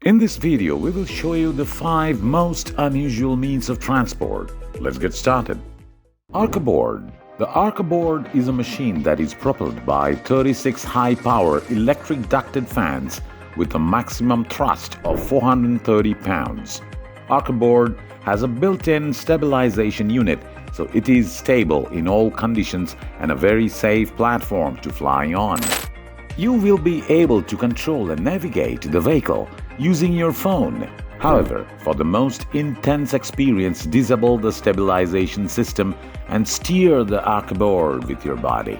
In this video, we will show you the 5 most unusual means of transport. Let's get started. ArcaBoard. The ArcaBoard is a machine that is propelled by 36 high-power electric ducted fans with a maximum thrust of 430 pounds. ArcaBoard has a built-in stabilization unit, so it is stable in all conditions and a very safe platform to fly on. You will be able to control and navigate the vehicle using your phone. However, for the most intense experience, disable the stabilization system and steer the ArcaBoard with your body.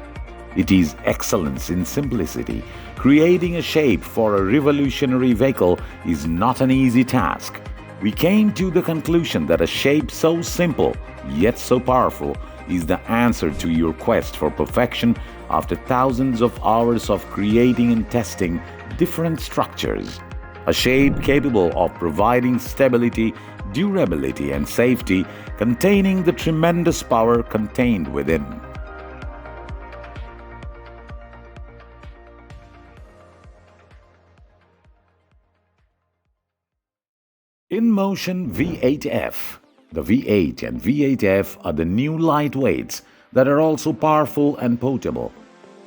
It is excellence in simplicity. Creating a shape for a revolutionary vehicle is not an easy task. We came to the conclusion that a shape so simple yet so powerful is the answer to your quest for perfection after thousands of hours of creating and testing different structures. A shape capable of providing stability, durability, and safety, containing the tremendous power contained within. INMOTION V8F. The V8 and V8F are the new lightweights that are also powerful and portable.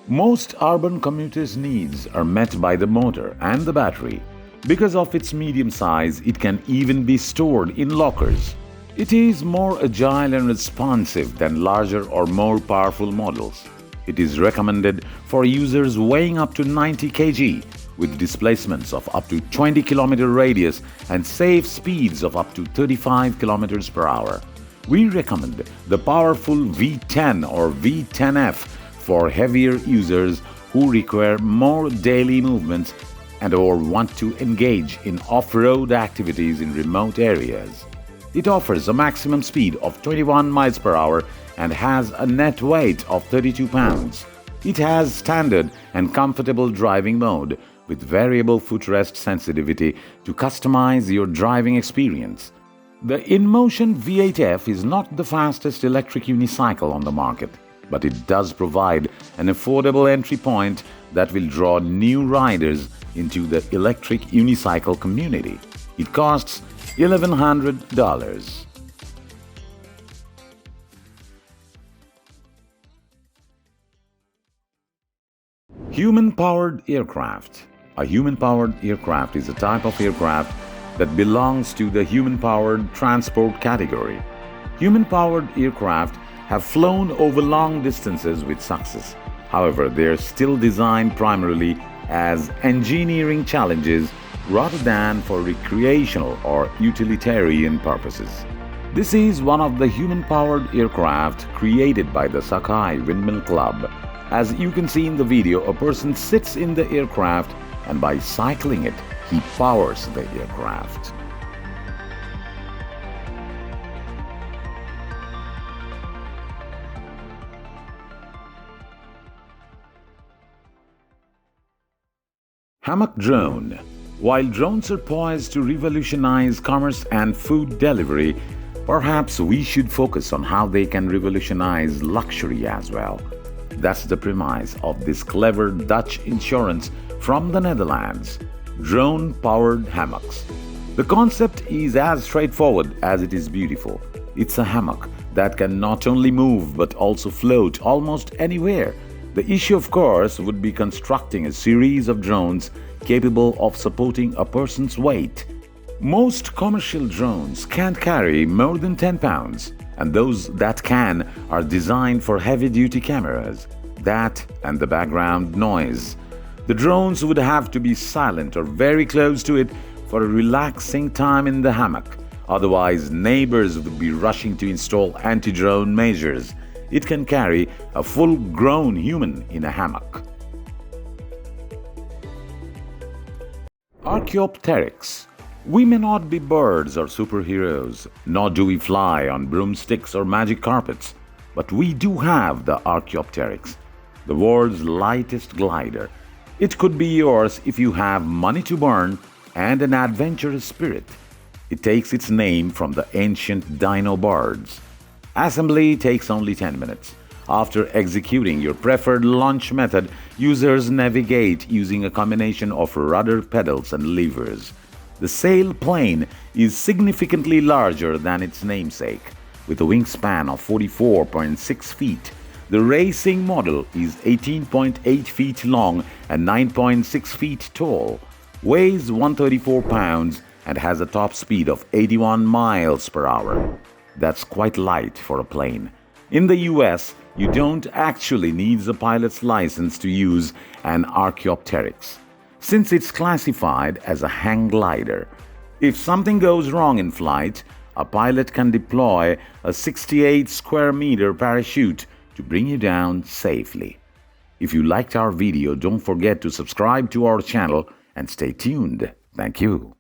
Most urban commuters' needs are met by the motor and the battery. Because of its medium size, it can even be stored in lockers. It is more agile and responsive than larger or more powerful models. It is recommended for users weighing up to 90 kg, with displacements of up to 20 km radius and safe speeds of up to 35 km per hour. We recommend the powerful V10 or V10F for heavier users who require more daily movements and/or want to engage in off-road activities in remote areas. It offers a maximum speed of 21 miles per hour and has a net weight of 32 pounds. It has standard and comfortable driving mode with variable footrest sensitivity to customize your driving experience. The INMOTION V8F is not the fastest electric unicycle on the market, but it does provide an affordable entry point that will draw new riders into the electric unicycle community. It costs $1,100. Human-powered aircraft. A human-powered aircraft is a type of aircraft that belongs to the human-powered transport category. Human-powered aircraft have flown over long distances with success. However, they are still designed primarily as engineering challenges rather than for recreational or utilitarian purposes. This is one of the human-powered aircraft created by the Sakai WindMill Club. As you can see in the video, a person sits in the aircraft and by cycling it, he powers the aircraft. Hammock Drone. While drones are poised to revolutionize commerce and food delivery, perhaps we should focus on how they can revolutionize luxury as well. That's the premise of this clever Dutch insurance from the Netherlands, drone-powered hammocks. The concept is as straightforward as it is beautiful. It's a hammock that can not only move but also float almost anywhere. The issue, of course, would be constructing a series of drones capable of supporting a person's weight. Most commercial drones can't carry more than 10 pounds, and those that can are designed for heavy-duty cameras. That and the background noise. The drones would have to be silent or very close to it for a relaxing time in the hammock. Otherwise, neighbors would be rushing to install anti-drone measures. It can carry a full-grown human in a hammock. Archaeopteryx. We may not be birds or superheroes, nor do we fly on broomsticks or magic carpets, but we do have the Archaeopteryx, the world's lightest glider. It could be yours if you have money to burn and an adventurous spirit. It takes its name from the ancient dino birds. Assembly takes only 10 minutes. After executing your preferred launch method, users navigate using a combination of rudder pedals and levers. The sailplane is significantly larger than its namesake, with a wingspan of 44.6 feet. The racing model is 18.8 feet long and 9.6 feet tall, weighs 134 pounds, and has a top speed of 81 miles per hour. That's quite light for a plane. In the US, you don't actually need a pilot's license to use an Archaeopteryx, since it's classified as a hang glider. If something goes wrong in flight, a pilot can deploy a 68 square meter parachute to bring you down safely. If you liked our video, don't forget to subscribe to our channel and stay tuned. Thank you.